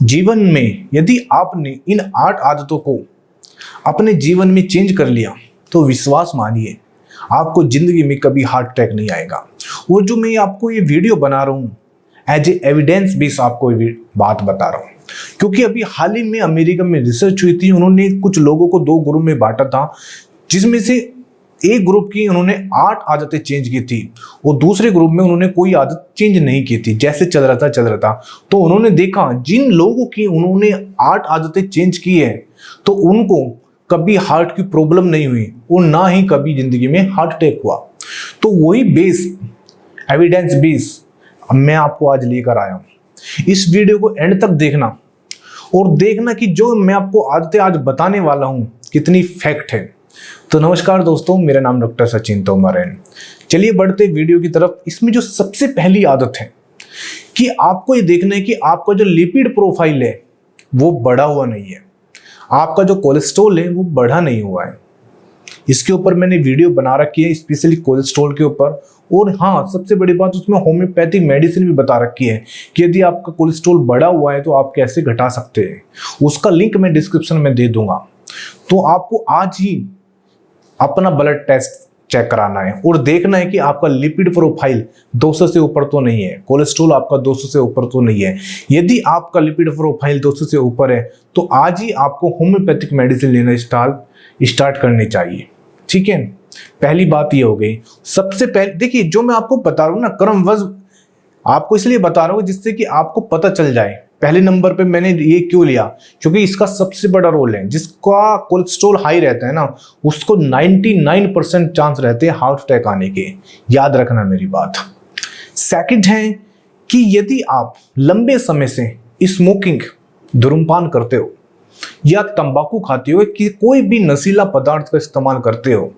जीवन में यदि आपने इन 8 आदतों को अपने जीवन में चेंज कर लिया तो विश्वास मानिए आपको जिंदगी में कभी हार्ट अटैक नहीं आएगा। और जो मैं आपको ये वीडियो बना रहा हूँ एज ए एविडेंस बेस आपको ये बात बता रहा हूँ, क्योंकि अभी हाल ही में अमेरिका में रिसर्च हुई थी। उन्होंने कुछ लोगों को 2 ग्रुप में बांटा था, जिसमें से एक ग्रुप की उन्होंने 8 आदतें चेंज की थी और दूसरे ग्रुप में उन्होंने कोई आदत चेंज नहीं की थी, जैसे चल रहा था। तो उन्होंने देखा जिन लोगों की उन्होंने 8 आदतें चेंज की है तो उनको कभी हार्ट की प्रॉब्लम नहीं हुई और ना ही कभी जिंदगी में हार्ट अटैक हुआ। तो वही बेस एविडेंस बेस मैं आपको आज लेकर आया हूँ। इस वीडियो को एंड तक देखना और देखना कि जो मैं आपको आदतें आज बताने वाला हूँ कितनी फैक्ट है। तो नमस्कार दोस्तों, मेरा नाम डॉक्टर सचिन तोमर है। चलिए बढ़ते वीडियो की तरफ। इसमें जो सबसे पहली आदत है कि आपको ये देखना है कि आपका जो लिपिड प्रोफाइल है वो बढ़ा हुआ नहीं है, आपका जो कोलेस्ट्रॉल है वो बढ़ा नहीं हुआ है। इसके ऊपर मैंने वीडियो बना रखी है स्पेशली कोलेस्ट्रॉल के ऊपर। और हाँ, सबसे बड़ी बात उसमें होम्योपैथिक मेडिसिन भी बता रखी है कि यदि आपका कोलेस्ट्रॉल बढ़ा हुआ है तो आप कैसे घटा सकते हैं। उसका लिंक मैं डिस्क्रिप्शन में दे दूंगा। तो आपको आज ही अपना ब्लड टेस्ट चेक कराना है और देखना है कि आपका लिपिड प्रोफाइल 200 से ऊपर तो नहीं है, कोलेस्ट्रॉल आपका 200 से ऊपर तो नहीं है। यदि आपका लिपिड प्रोफाइल 200 से ऊपर है तो आज ही आपको होम्योपैथिक मेडिसिन लेना स्टार्ट करनी चाहिए। ठीक है, पहली बात ये हो गई। सबसे पहले देखिए, जो मैं आपको बता रहा हूँ ना क्रमवश आपको इसलिए बता रहा हूँ जिससे कि आपको पता चल जाए। पहले नंबर पे मैंने ये क्यों लिया, क्योंकि इसका सबसे बड़ा रोल है। जिसका कोलेस्ट्रॉल हाई रहता है ना उसको 99% चांस रहते हैं हार्ट अटैक आने के। याद रखना मेरी बात। सेकंड है कि यदि आप लंबे समय से स्मोकिंग धूम्रपान करते हो या तंबाकू खाते हो कि कोई भी नशीला पदार्थ का इस्तेमाल करते हो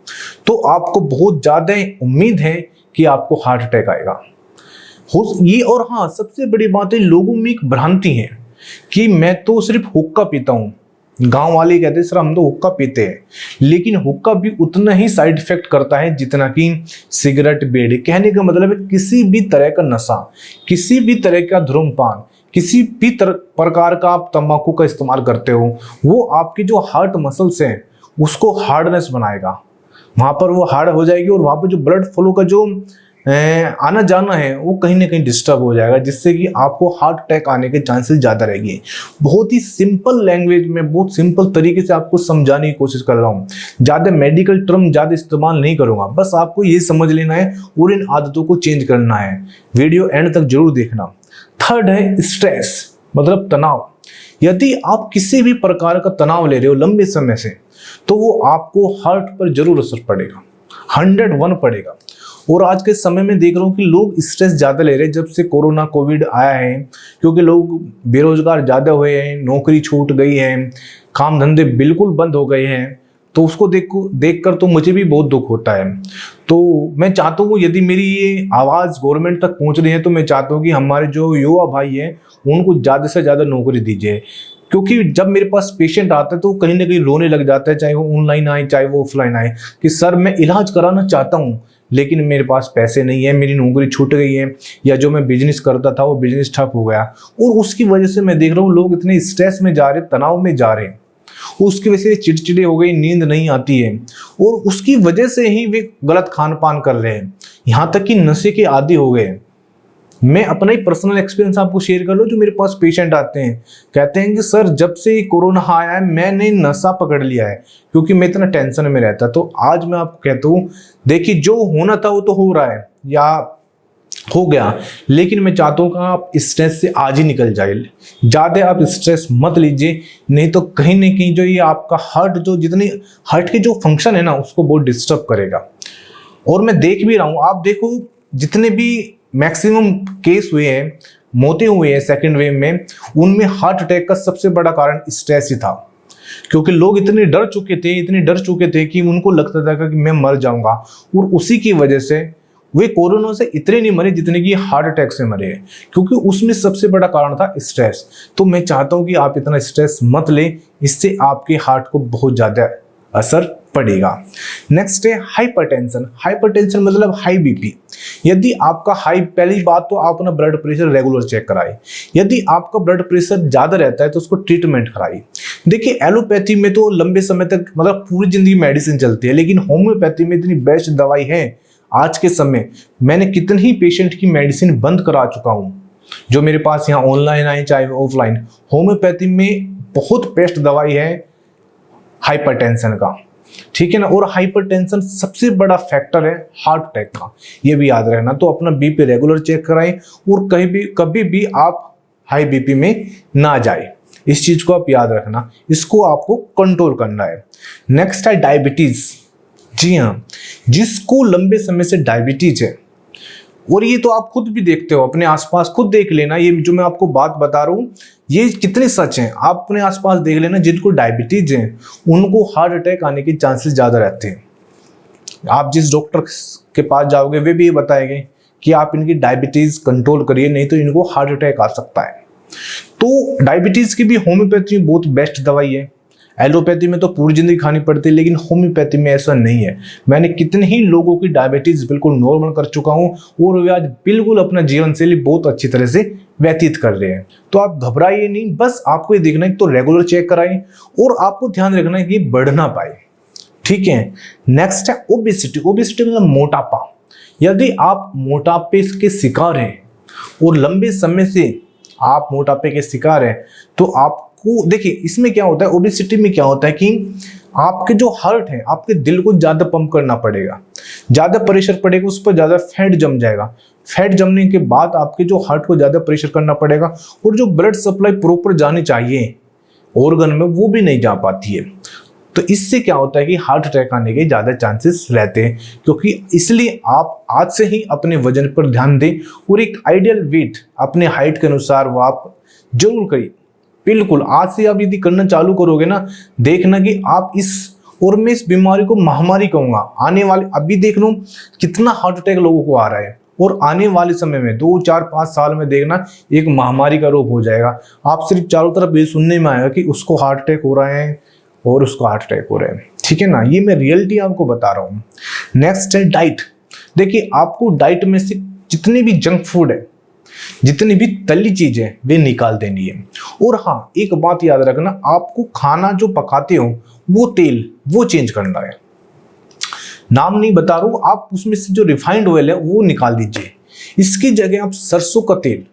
तो आपको बहुत ज्यादा उम्मीद है कि आपको हार्ट अटैक आएगा ये। और हाँ, सबसे बड़ी बात है, लोगों में एक भ्रांति है कि मैं तो सिर्फ हुक्का पीता हूँ। गांव वाले कहते हैं सर हम तो हुक्का पीते हैं, लेकिन हुक्का भी उतना ही साइड इफेक्ट करता है जितना कि सिगरेट, बीड़ी। कहने का मतलब है किसी भी तरह का नशा, किसी भी तरह का धूम्रपान, किसी भी प्रकार का आप तंबाकू का इस्तेमाल करते हो वो आपकी जो हार्ट मसल्स हैं उसको हार्डनेस बनाएगा। वहां पर वो हार्ड हो जाएगी और वहां पर जो ब्लड फ्लो का जो आना जाना है वो कहीं ना कहीं डिस्टर्ब हो जाएगा, जिससे कि आपको हार्ट अटैक आने के चांसेस ज़्यादा रहेंगे। बहुत ही सिंपल लैंग्वेज में, बहुत सिंपल तरीके से आपको समझाने की कोशिश कर रहा हूँ। ज़्यादा मेडिकल टर्म ज़्यादा इस्तेमाल नहीं करूँगा, बस आपको ये समझ लेना है और इन आदतों को चेंज करना है। वीडियो एंड तक जरूर देखना। थर्ड है स्ट्रेस, मतलब तनाव। यदि आप किसी भी प्रकार का तनाव ले रहे हो लंबे समय से तो वो आपको हार्ट पर जरूर असर पड़ेगा, 101 पड़ेगा। और आज के समय में देख रहा हूँ कि लोग स्ट्रेस ज़्यादा ले रहे हैं जब से कोरोना कोविड आया है, क्योंकि लोग बेरोजगार ज़्यादा हुए हैं, नौकरी छूट गई है, काम धंधे बिल्कुल बंद हो गए हैं। तो उसको देखकर तो मुझे भी बहुत दुख होता है। तो मैं चाहता हूँ यदि मेरी ये आवाज़ गवर्नमेंट तक पहुँच रही है तो मैं चाहता हूँ कि हमारे जो युवा भाई हैं उनको ज़्यादा से ज़्यादा नौकरी दीजिए। क्योंकि जब मेरे पास पेशेंट आता है तो कहीं ना कहीं रोने लग जाता है, चाहे वो ऑनलाइन आए चाहे वो ऑफलाइन आए, कि सर मैं इलाज कराना चाहता हूँ लेकिन मेरे पास पैसे नहीं है, मेरी नौकरी छूट गई है, या जो मैं बिजनेस करता था वो बिजनेस ठप हो गया। और उसकी वजह से मैं देख रहा हूँ लोग इतने स्ट्रेस में जा रहे, तनाव में जा रहे हैं, उसकी वजह से चिड़चिड़े हो गई, नींद नहीं आती है और उसकी वजह से ही वे गलत खान पान कर रहे हैं, यहाँ तक कि नशे के आदी हो गए। मैं अपना ही पर्सनल एक्सपीरियंस आपको शेयर कर लो। जो मेरे पास पेशेंट आते हैं कहते हैं कि सर जब से कोरोना आया है मैंने नशा पकड़ लिया है क्योंकि मैं इतना टेंशन में रहता। तो आज मैं आपको कहता हूँ देखिए, जो होना था वो तो हो रहा है या हो गया, लेकिन मैं चाहता हूँ कि आप स्ट्रेस से आज ही निकल जाए। ज़्यादा आप स्ट्रेस मत लीजिए, नहीं तो कहीं ना कहीं जो ये आपका हार्ट, जो जितने हार्ट के जो फंक्शन है ना उसको बहुत डिस्टर्ब करेगा। और मैं देख भी रहा हूँ, आप देखो जितने भी मैक्सिमम केस हुए हैं, मौतें हुई हैं सेकेंड वेव में, उनमें हार्ट अटैक का सबसे बड़ा कारण स्ट्रेस ही था। क्योंकि लोग इतने डर चुके थे कि उनको लगता था कि मैं मर जाऊंगा, और उसी की वजह से वे कोरोना से इतने नहीं मरे जितने कि हार्ट अटैक से मरे हैं, क्योंकि उसमें सबसे बड़ा कारण था स्ट्रेस। तो मैं चाहता हूं कि आप इतना स्ट्रेस मत लें, इससे आपके हार्ट को बहुत ज़्यादा असर पड़ेगा। नेक्स्ट है हाइपरटेंशन। हाइपरटेंशन मतलब हाई बीपी। यदि आपका हाई, पहली बात तो आप अपना ब्लड प्रेशर रेगुलर चेक कराएं। यदि आपका ब्लड प्रेशर ज़्यादा रहता है तो उसको ट्रीटमेंट कराइए। देखिए एलोपैथी में तो लंबे समय तक मतलब पूरी जिंदगी मेडिसिन चलती है, लेकिन होम्योपैथी में इतनी बेस्ट दवाई है आज के समय। मैंने कितने ही पेशेंट की मेडिसिन बंद करा चुका हूँ जो मेरे पास यहाँ ऑनलाइन आए चाहे ऑफलाइन। होम्योपैथी में बहुत बेस्ट दवाई है हाइपरटेंशन का, ठीक है ना। और हाइपरटेंशन सबसे बड़ा फैक्टर है हार्ट अटैक का, ये भी याद रखना। तो अपना बीपी रेगुलर चेक कराएं और कभी भी आप हाई बीपी में ना जाए, इस चीज को आप याद रखना, इसको आपको कंट्रोल करना है। नेक्स्ट है डायबिटीज। जी हाँ, जिसको लंबे समय से डायबिटीज है, और ये तो आप खुद भी देखते हो अपने आसपास, खुद देख लेना, ये जो मैं आपको बात बता रहा हूँ ये कितने सच हैं। आप अपने आसपास देख लेना, जिनको डायबिटीज है उनको हार्ट अटैक आने के चांसेस ज़्यादा रहते हैं। आप जिस डॉक्टर के पास जाओगे वे भी ये बताएंगे कि आप इनकी डायबिटीज कंट्रोल करिए, नहीं तो इनको हार्ट अटैक आ सकता है। तो डायबिटीज की भी होम्योपैथी में बहुत बेस्ट दवाई है। एलोपैथी में तो पूरी जिंदगी खानी पड़ती है, लेकिन होम्योपैथी में ऐसा नहीं है। मैंने कितने ही लोगों की डायबिटीज बिल्कुल नॉर्मल कर चुका हूं और वे आज बिल्कुल अपना जीवन शैली बहुत अच्छी तरह से व्यतीत कर रहे हैं। तो आप घबराइए नहीं, बस आपको ये देखना है तो रेगुलर चेक कराएं और आपको ध्यान रखना है कि ये बढ़ ना पाए, ठीक है। नेक्स्ट है ओबेसिटी। ओबेसिटी मतलब मोटापा। यदि आप मोटापे के शिकार हैं और लंबे समय से आप मोटापे के शिकार हैं तो आपको देखिए इसमें क्या होता है, ओबेसिटी में क्या होता है कि आपके जो हार्ट है, आपके दिल को ज़्यादा पंप करना पड़ेगा, ज़्यादा प्रेशर पड़ेगा, उस पर ज़्यादा फैट जम जाएगा। फैट जमने के बाद आपके जो हार्ट को ज़्यादा प्रेशर करना पड़ेगा और जो ब्लड सप्लाई प्रॉपर जानी चाहिए ऑर्गन में वो भी नहीं जा पाती है। तो इससे क्या होता है कि हार्ट अटैक आने के ज़्यादा चांसेस रहते हैं। क्योंकि इसलिए आप आज से ही अपने वजन पर ध्यान दें और एक आइडियल वेट अपने हाइट के अनुसार वो आप जरूर करिए। बिल्कुल आज से आप यदि करना चालू करोगे ना, देखना कि आप और मैं इस बीमारी को महामारी कहूँगा। आने वाले, अभी देख लो कितना हार्ट अटैक लोगों को आ रहा है, और आने वाले समय में 2, 4, 5 साल में देखना एक महामारी का रूप हो जाएगा। आप सिर्फ चारों तरफ ये सुनने में आएगा कि उसको हार्ट अटैक हो रहा है और उसको हार्ट अटैक हो रहा है, ठीक है ना। ये मैं रियलिटी आपको बता रहा हूँ। नेक्स्ट है डाइट। देखिए आपको डाइट में से जितने भी जंक फूड है, जितनी भी तली चीजें वे निकाल देनी है। और हाँ, एक बात याद रखना, आपको खाना जो पकाते हो वो तेल वो चेंज करना है। नाम नहीं बता रहा हूं, आप उसमें से जो रिफाइंड ऑयल है वो निकाल दीजिए। इसकी जगह आप सरसों का तेल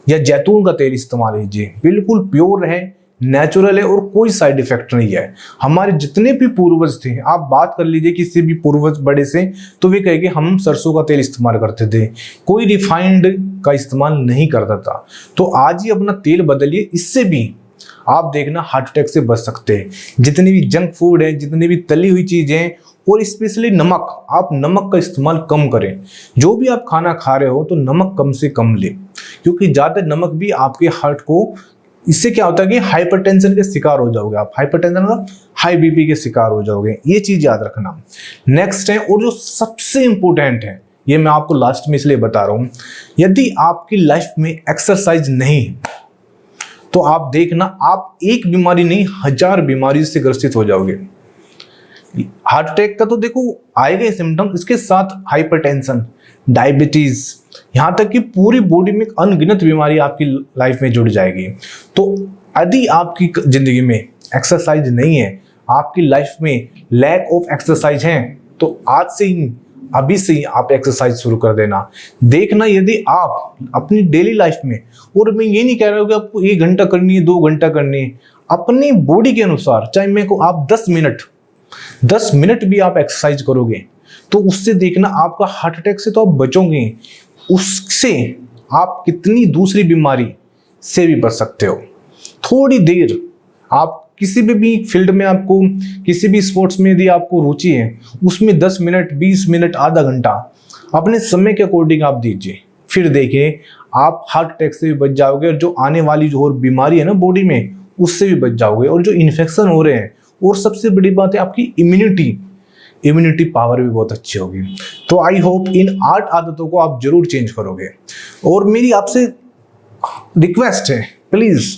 या जैतून का तेल इस्तेमाल कीजिए। बिल्कुल प्योर है, नेचुरल है और कोई साइड इफेक्ट नहीं है। हमारे जितने भी पूर्वज थे, आप बात कर लीजिए किसी भी पूर्वज बड़े से, तो वे कहेंगे हम सरसों का तेल इस्तेमाल करते थे, कोई रिफाइंड का इस्तेमाल नहीं करता था। तो आज ही अपना तेल बदलिए, इससे भी आप देखना हार्ट अटैक से बच सकते हैं। जितनी भी जंक फूड है, जितनी भी तली हुई चीजें और स्पेशली नमक, आप नमक का इस्तेमाल कम करें। जो भी आप खाना खा रहे हो तो नमक कम से कम लें, क्योंकि ज़्यादा नमक भी आपके हार्ट को, इससे क्या होता है कि हाइपरटेंशन के शिकार हो जाओगे आप। हाइपरटेंशन मतलब हाई बीपी के शिकार हो जाओगे, ये चीज याद रखना। नेक्स्ट है, और जो सबसे इंपॉर्टेंट है, ये मैं आपको लास्ट में इसलिए बता रहा हूं, यदि आपकी लाइफ में एक्सरसाइज नहीं है तो आप देखना आप एक बीमारी नहीं 1000 बीमारी से ग्रसित हो जाओगे। हार्ट अटैक का तो देखो आएगा ही सिम्टम, इसके साथ हाइपरटेंशन, डायबिटीज, यहाँ तक कि पूरी बॉडी में अनगिनत बीमारी आपकी लाइफ में जुड़ जाएगी। तो यदि आपकी जिंदगी में एक्सरसाइज नहीं है, आपकी लाइफ में लैक ऑफ एक्सरसाइज है, तो आज से ही, अभी से ही आप एक्सरसाइज शुरू कर देना। देखना यदि आप अपनी डेली लाइफ में, और मैं ये नहीं कह रहा हूँ कि आपको 1 घंटा करनी है, 2 घंटा करनी है, अपनी बॉडी के अनुसार, चाहे मेरे को आप 10 मिनट भी आप एक्सरसाइज करोगे तो उससे देखना आपका हार्ट अटैक से तो आप बचोगे, उससे आप कितनी दूसरी बीमारी से भी बच सकते हो। थोड़ी देर आप किसी भी फील्ड में, आपको किसी भी स्पोर्ट्स में यदि आपको रुचि है, उसमें 10 मिनट, 20 मिनट, आधा घंटा अपने समय के अकॉर्डिंग आप दीजिए। फिर देखिए आप हार्ट अटैक से भी बच जाओगे और जो आने वाली जो और बीमारी है ना बॉडी में, उससे भी बच जाओगे। और जो इन्फेक्शन हो रहे हैं, और सबसे बड़ी बात है आपकी इम्यूनिटी पावर भी बहुत अच्छी होगी। तो आई होप इन 8 आदतों को आप जरूर चेंज करोगे। और मेरी आपसे रिक्वेस्ट है, प्लीज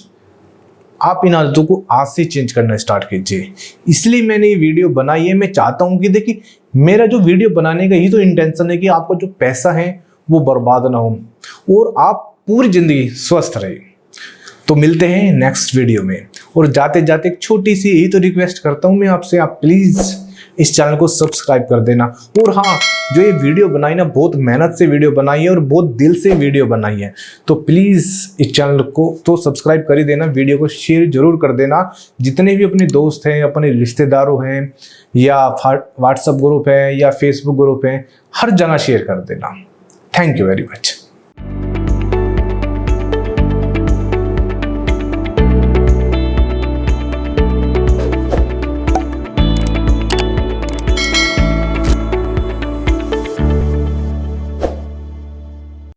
आप इन आदतों को आज से चेंज करना स्टार्ट कीजिए। इसलिए मैंने ये वीडियो बनाई है। मैं चाहता हूं कि देखिए, मेरा जो वीडियो बनाने का ही तो इंटेंशन है कि आपका जो पैसा है वो बर्बाद ना हो और आप पूरी जिंदगी स्वस्थ रहे। तो मिलते हैं नेक्स्ट वीडियो में। और जाते जाते एक छोटी सी यही तो रिक्वेस्ट करता हूं मैं आपसे, आप प्लीज इस चैनल को सब्सक्राइब कर देना। और हाँ, जो ये वीडियो बनाई ना, बहुत मेहनत से वीडियो बनाई है और बहुत दिल से वीडियो बनाई है, तो प्लीज़ इस चैनल को तो सब्सक्राइब कर ही देना। वीडियो को शेयर जरूर कर देना। जितने भी अपने दोस्त हैं, अपने रिश्तेदारों हैं, या व्हाट्सएप ग्रुप है या फेसबुक ग्रुप है, हर जगह शेयर कर देना। Thank you very much.